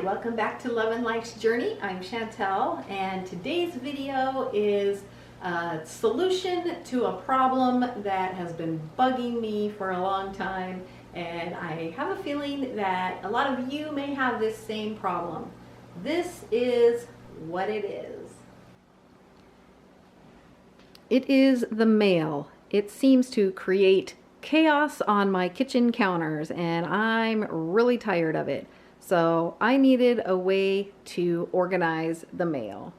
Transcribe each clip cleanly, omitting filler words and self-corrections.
welcome back to Love and Life's Journey. I'm Chantel, and today's video is a solution to a problem that has been bugging me for a long time, and I have a feeling that a lot of you may have this same problem. This is what it is. It is the mail. It seems to create chaos on my kitchen counters, and I'm really tired of it. So I needed a way to organize the mail.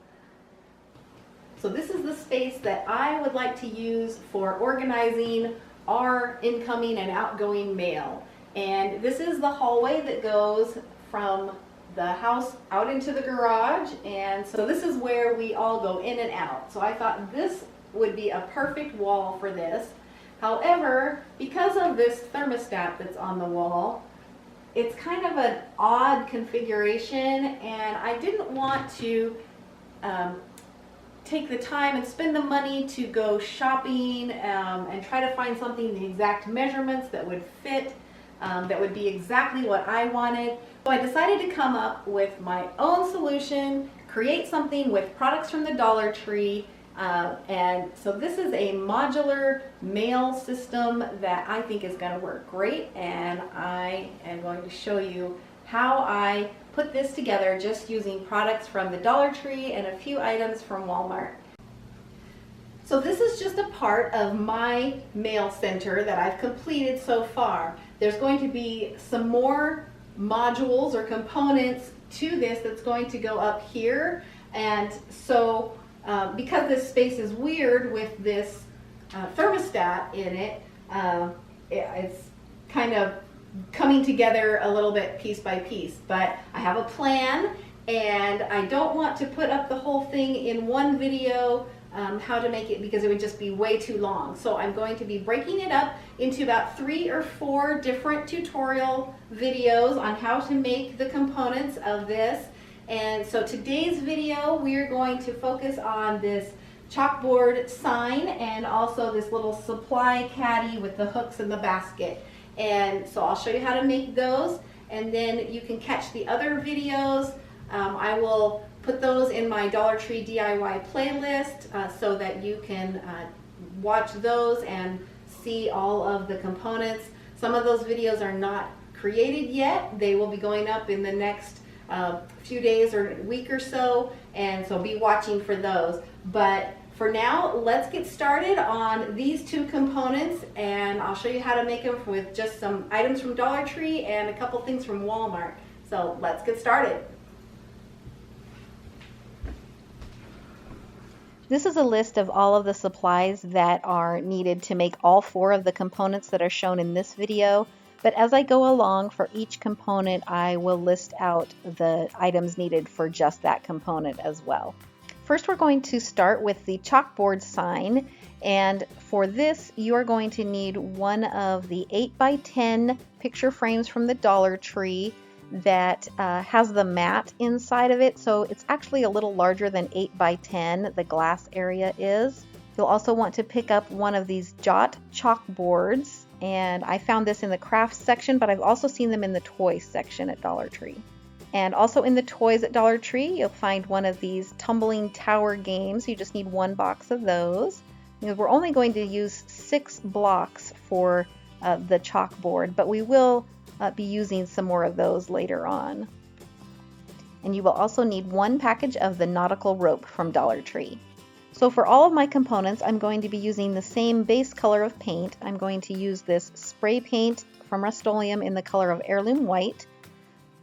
So this is the space that I would like to use for organizing our incoming and outgoing mail. And this is the hallway that goes from the house out into the garage. And so this is where we all go in and out. So I thought this would be a perfect wall for this. However, because of this thermostat that's on the wall, it's kind of an odd configuration, and I didn't want to take the time and spend the money to go shopping and try to find something the exact measurements that would fit, that would be exactly what I wanted. So I decided to come up with my own solution, create something with products from the Dollar Tree. And so this is a modular mail system that I think is going to work great, and I am going to show you how I put this together just using products from the Dollar Tree and a few items from Walmart. So this is just a part of my mail center that I've completed so far. There's going to be some more modules or components to this that's going to go up here, and so because this space is weird with this thermostat in it, it's kind of coming together a little bit piece by piece. But I have a plan, and I don't want to put up the whole thing in one video, how to make it, because it would just be way too long. So I'm going to be breaking it up into about 3 or 4 different tutorial videos on how to make the components of this. And so today's video, we are going to focus on this chalkboard sign and also this little supply caddy with the hooks and the basket. And so I'll show you how to make those, and then you can catch the other videos. I will put those in my Dollar Tree DIY playlist so that you can watch those and see all of the components. Some of those videos are not created yet. They will be going up in the next few days or week or so, and so be watching for those. But for now, let's get started on these 2 components, and I'll show you how to make them with just some items from Dollar Tree and a couple things from Walmart. So let's get started. This is a list of all of the supplies that are needed to make all 4 of the components that are shown in this video. But as I go along, for each component, I will list out the items needed for just that component as well. First, we're going to start with the chalkboard sign. And for this, you are going to need one of the 8x10 picture frames from the Dollar Tree that has the mat inside of it. So it's actually a little larger than 8x10, the glass area is. You'll also want to pick up one of these Jot chalkboards. And I found this in the crafts section, but I've also seen them in the toys section at Dollar Tree. And also in the toys at Dollar Tree, you'll find one of these tumbling tower games. You just need 1 box of those. Because we're only going to use 6 blocks for the chalkboard, but we will be using some more of those later on. And you will also need 1 package of the nautical rope from Dollar Tree. So for all of my components, I'm going to be using the same base color of paint. I'm going to use this spray paint from Rust-Oleum in the color of Heirloom White,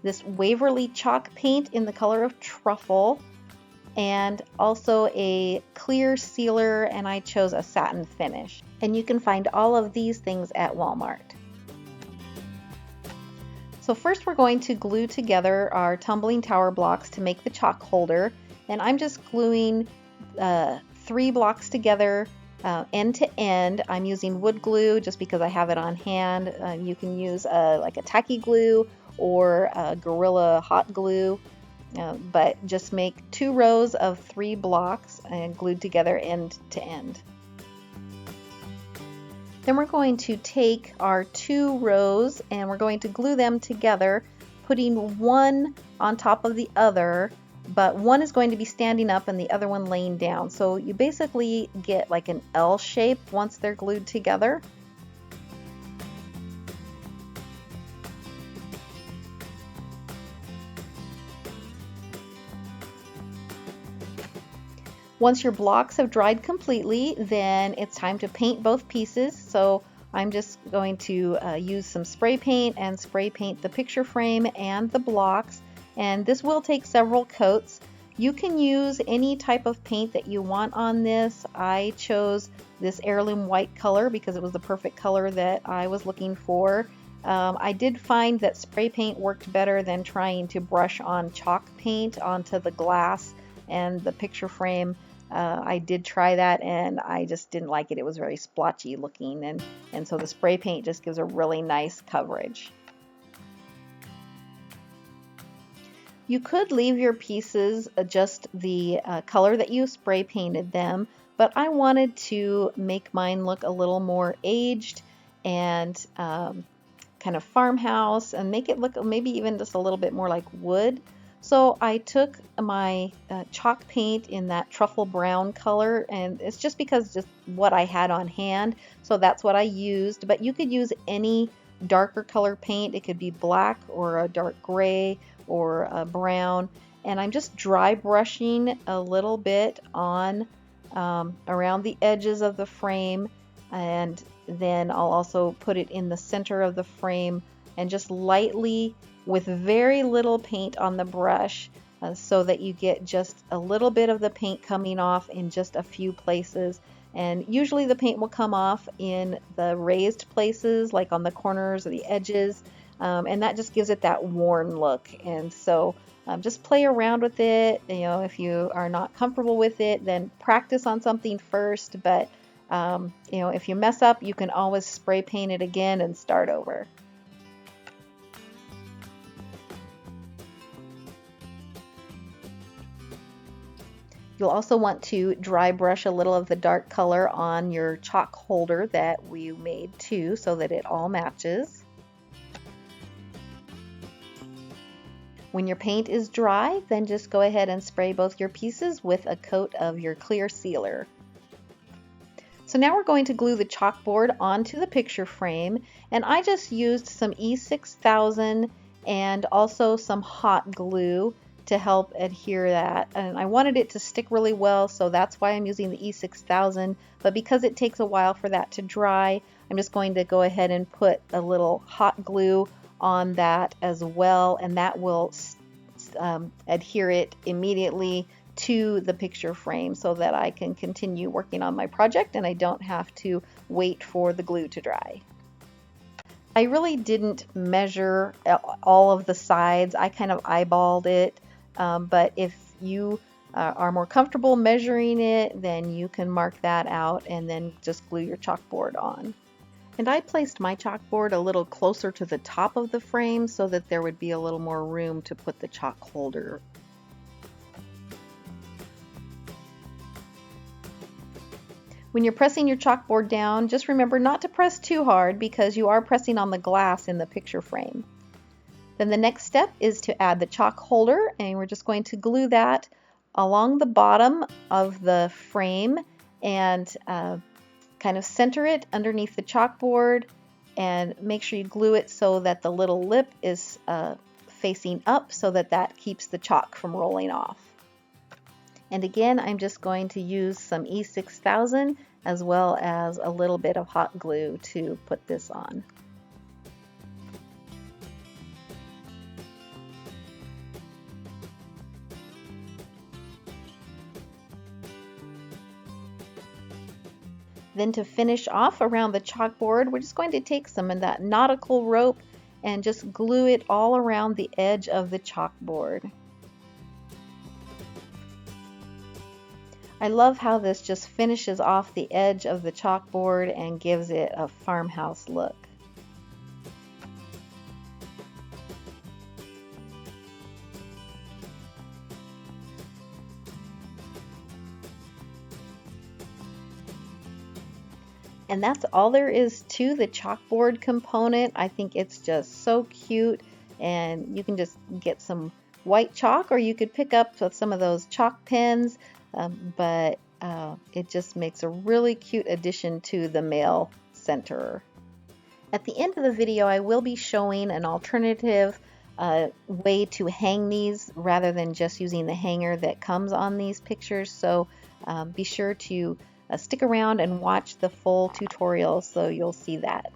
this Waverly chalk paint in the color of Truffle, and also a clear sealer, and I chose a satin finish. And you can find all of these things at Walmart. So first we're going to glue together our tumbling tower blocks to make the chalk holder, and I'm just gluing 3 blocks together end to end. I'm using wood glue just because I have it on hand. You can use like a tacky glue or Gorilla hot glue, but just make 2 rows of 3 blocks and glued together end to end. Then we're going to take our 2 rows and we're going to glue them together, putting 1 on top of the other, but one is going to be standing up and the other one laying down. So you basically get like an L shape once they're glued together. Once your blocks have dried completely, then it's time to paint both pieces. So I'm just going to use some spray paint and spray paint the picture frame and the blocks. And this will take several coats. You can use any type of paint that you want on this. I chose this heirloom white color because it was the perfect color that I was looking for. I did find that spray paint worked better than trying to brush on chalk paint onto the glass and the picture frame. I did try that and I just didn't like it. It was very splotchy looking, and so the spray paint just gives a really nice coverage. You could leave your pieces just the color that you spray painted them, but I wanted to make mine look a little more aged and kind of farmhouse, and make it look maybe even just a little bit more like wood. So I took my chalk paint in that truffle brown color, and it's just because just what I had on hand, so that's what I used. But you could use any darker color paint. It could be black or a dark gray or a brown, and I'm just dry brushing a little bit on around the edges of the frame, and then I'll also put it in the center of the frame and just lightly with very little paint on the brush so that you get just a little bit of the paint coming off in just a few places. And usually the paint will come off in the raised places, like on the corners or the edges, and that just gives it that worn look. And so just play around with it. You know, if you are not comfortable with it, then practice on something first. But you know, if you mess up, you can always spray paint it again and start over. You'll also want to dry brush a little of the dark color on your chalk holder that we made too, so that it all matches. When your paint is dry, then just go ahead and spray both your pieces with a coat of your clear sealer. So now we're going to glue the chalkboard onto the picture frame, and I just used some E6000 and also some hot glue to help adhere that, and I wanted it to stick really well, so that's why I'm using the E6000. But because it takes a while for that to dry, I'm just going to go ahead and put a little hot glue on that as well, and that will adhere it immediately to the picture frame so that I can continue working on my project and I don't have to wait for the glue to dry. I really didn't measure all of the sides. I kind of eyeballed it. But if you are more comfortable measuring it, then you can mark that out and then just glue your chalkboard on. And I placed my chalkboard a little closer to the top of the frame so that there would be a little more room to put the chalk holder. When you're pressing your chalkboard down, just remember not to press too hard because you are pressing on the glass in the picture frame. Then the next step is to add the chalk holder, and we're just going to glue that along the bottom of the frame and kind of center it underneath the chalkboard, and make sure you glue it so that the little lip is facing up so that that keeps the chalk from rolling off. And again, I'm just going to use some E6000 as well as a little bit of hot glue to put this on. Then to finish off around the chalkboard, we're just going to take some of that nautical rope and just glue it all around the edge of the chalkboard. I love how this just finishes off the edge of the chalkboard and gives it a farmhouse look. And that's all there is to the chalkboard component. I think it's just so cute, and you can just get some white chalk, or you could pick up some of those chalk pens, but it just makes a really cute addition to the mail centerer. At the end of the video, I will be showing an alternative way to hang these rather than just using the hanger that comes on these pictures. So be sure to stick around and watch the full tutorial so you'll see that.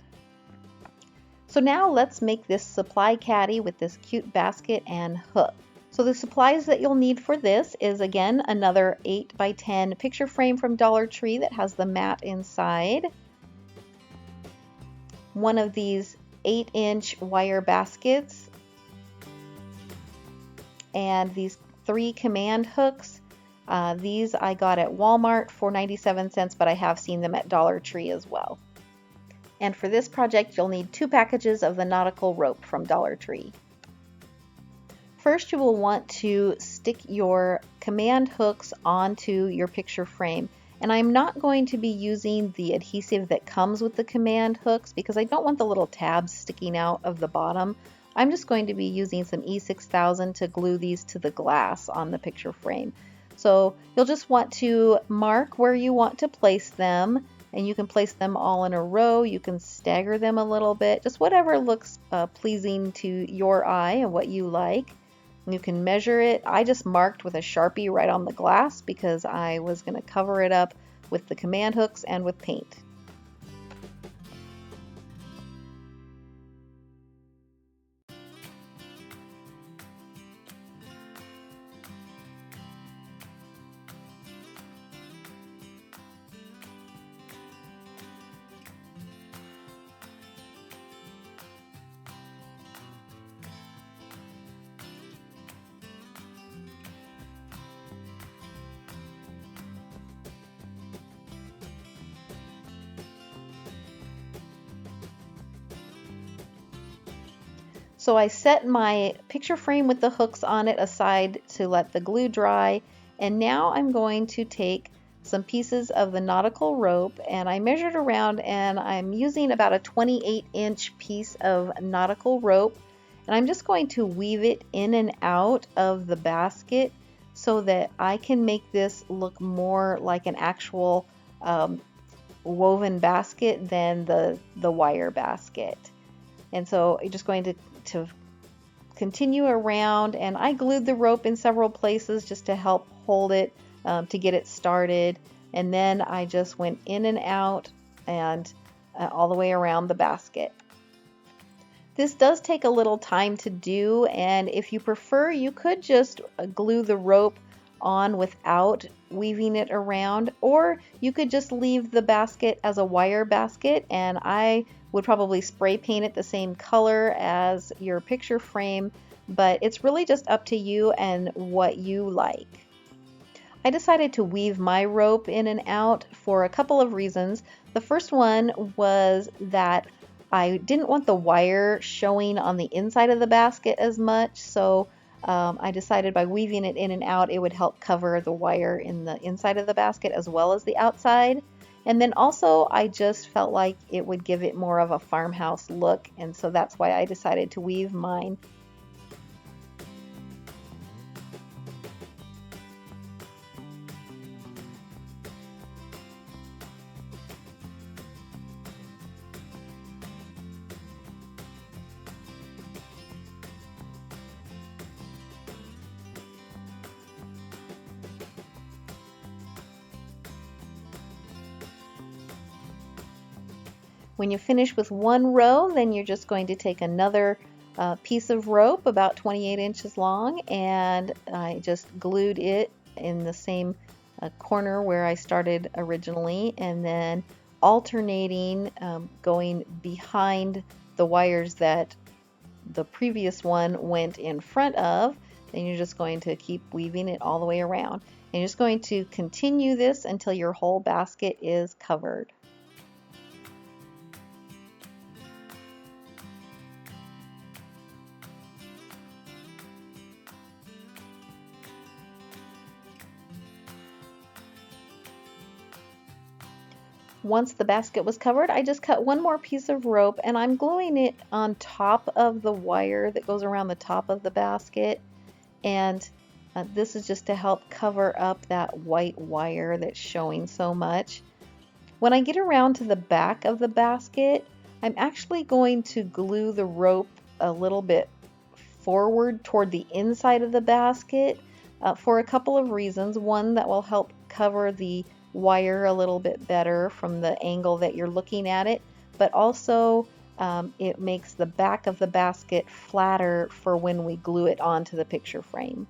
So now let's make this supply caddy with this cute basket and hook. So the supplies that you'll need for this is, again, another 8x10 picture frame from Dollar Tree that has the mat inside. One of these 8-inch wire baskets. And these 3 command hooks. These I got at Walmart for 97 cents, but I have seen them at Dollar Tree as well. And for this project, you'll need 2 packages of the nautical rope from Dollar Tree. First, you will want to stick your command hooks onto your picture frame. And I'm not going to be using the adhesive that comes with the command hooks because I don't want the little tabs sticking out of the bottom. I'm just going to be using some E6000 to glue these to the glass on the picture frame. So you'll just want to mark where you want to place them, and you can place them all in a row. You can stagger them a little bit, just whatever looks pleasing to your eye and what you like. You can measure it. I just marked with a Sharpie right on the glass because I was going to cover it up with the command hooks and with paint. So I set my picture frame with the hooks on it aside to let the glue dry, and now I'm going to take some pieces of the nautical rope, and I measured around, and I'm using about a 28-inch piece of nautical rope, and I'm just going to weave it in and out of the basket so that I can make this look more like an actual woven basket than the wire basket. And so I'm just going to continue around, and I glued the rope in several places just to help hold it to get it started, and then I just went in and out and all the way around the basket. This does take a little time to do, and if you prefer, you could just glue the rope on without weaving it around, or you could just leave the basket as a wire basket, and I would probably spray paint it the same color as your picture frame, but it's really just up to you and what you like. I decided to weave my rope in and out for a couple of reasons. The first one was that I didn't want the wire showing on the inside of the basket as much, so I decided by weaving it in and out it would help cover the wire in the inside of the basket as well as the outside. And then also I just felt like it would give it more of a farmhouse look, and so that's why I decided to weave mine. When you finish with one row, then you're just going to take another piece of rope about 28 inches long, and I just glued it in the same corner where I started originally, and then alternating going behind the wires that the previous one went in front of. Then you're just going to keep weaving it all the way around, and you're just going to continue this until your whole basket is covered. Once the basket was covered, I just cut one more piece of rope, and I'm gluing it on top of the wire that goes around the top of the basket. And this is just to help cover up that white wire that's showing so much. When I get around to the back of the basket, I'm actually going to glue the rope a little bit forward toward the inside of the basket for a couple of reasons. One, that will help cover the wire a little bit better from the angle that you're looking at it, but also it makes the back of the basket flatter for when we glue it onto the picture frame.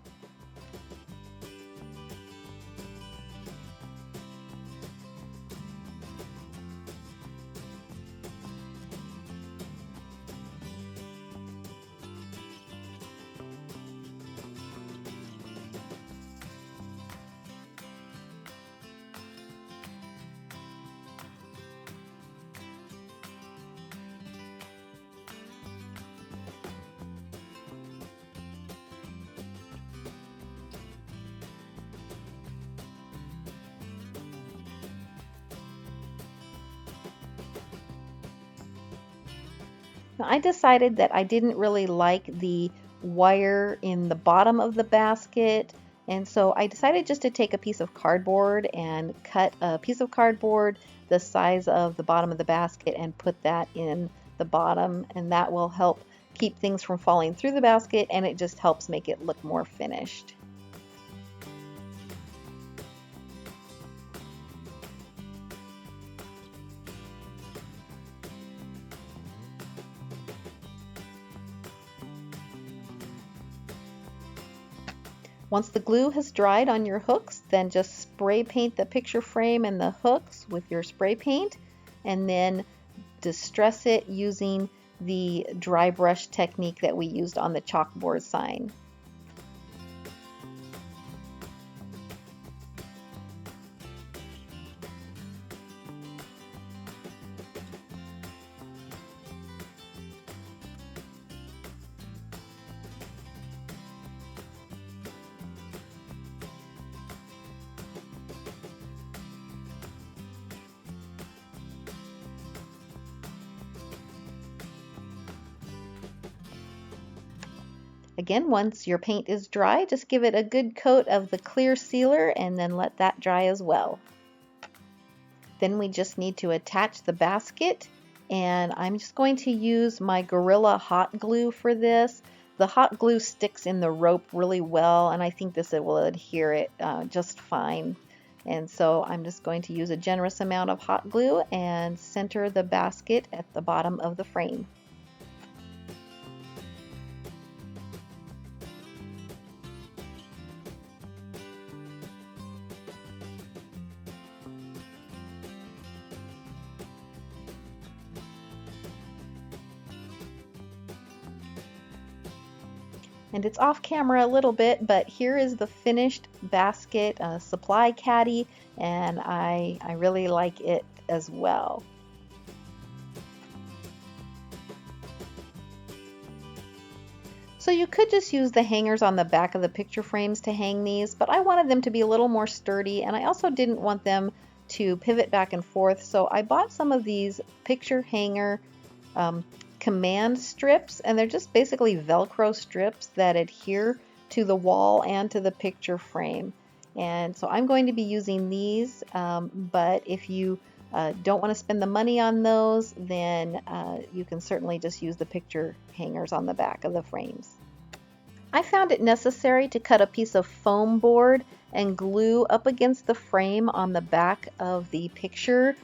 Now, I decided that I didn't really like the wire in the bottom of the basket, and so I decided just to take a piece of cardboard and cut a piece of cardboard the size of the bottom of the basket and put that in the bottom, and that will help keep things from falling through the basket, and it just helps make it look more finished. Once the glue has dried on your hooks, then just spray paint the picture frame and the hooks with your spray paint, and then distress it using the dry brush technique that we used on the chalkboard sign. Again, once your paint is dry, just give it a good coat of the clear sealer and then let that dry as well. Then we just need to attach the basket, and I'm just going to use my Gorilla hot glue for this. The hot glue sticks in the rope really well, and I think this will adhere it just fine. And so I'm just going to use a generous amount of hot glue and center the basket at the bottom of the frame. And it's off camera a little bit, but here is the finished basket supply caddy, and I really like it as well. So you could just use the hangers on the back of the picture frames to hang these, but I wanted them to be a little more sturdy, and I also didn't want them to pivot back and forth, so I bought some of these picture hanger command strips, and they're just basically Velcro strips that adhere to the wall and to the picture frame. And so I'm going to be using these, but if you don't want to spend the money on those, then you can certainly just use the picture hangers on the back of the frames. I found it necessary to cut a piece of foam board and glue up against the frame on the back of the picture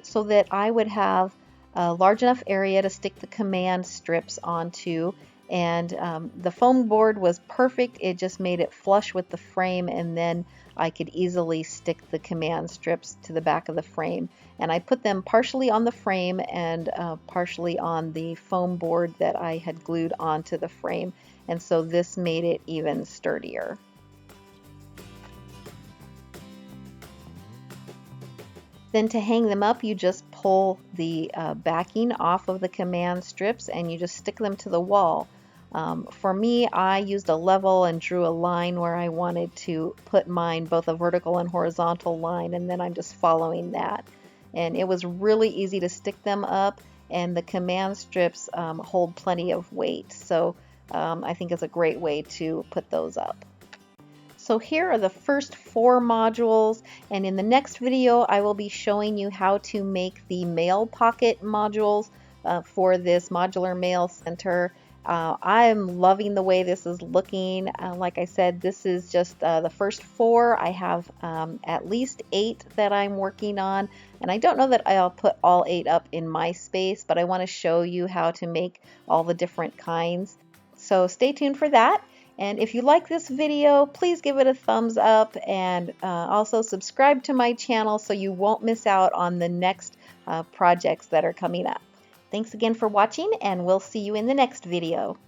so that I would have a large enough area to stick the command strips onto, and the foam board was perfect. It just made it flush with the frame, and then I could easily stick the command strips to the back of the frame. And I put them partially on the frame and partially on the foam board that I had glued onto the frame, and so this made it even sturdier. Then to hang them up, you just pull the backing off of the command strips and you just stick them to the wall. For me, I used a level and drew a line where I wanted to put mine, both a vertical and horizontal line, and then I'm just following that. And it was really easy to stick them up, and the command strips hold plenty of weight. So I think is a great way to put those up. So here are the first 4 modules, and in the next video I will be showing you how to make the mail pocket modules for this modular mail center. I'm loving the way this is looking. Like I said, this is just the first 4. I have at least 8 that I'm working on, and I don't know that I'll put all 8 up in my space, but I want to show you how to make all the different kinds. So stay tuned for that. And if you like this video, please give it a thumbs up, and also subscribe to my channel so you won't miss out on the next projects that are coming up. Thanks again for watching, and we'll see you in the next video.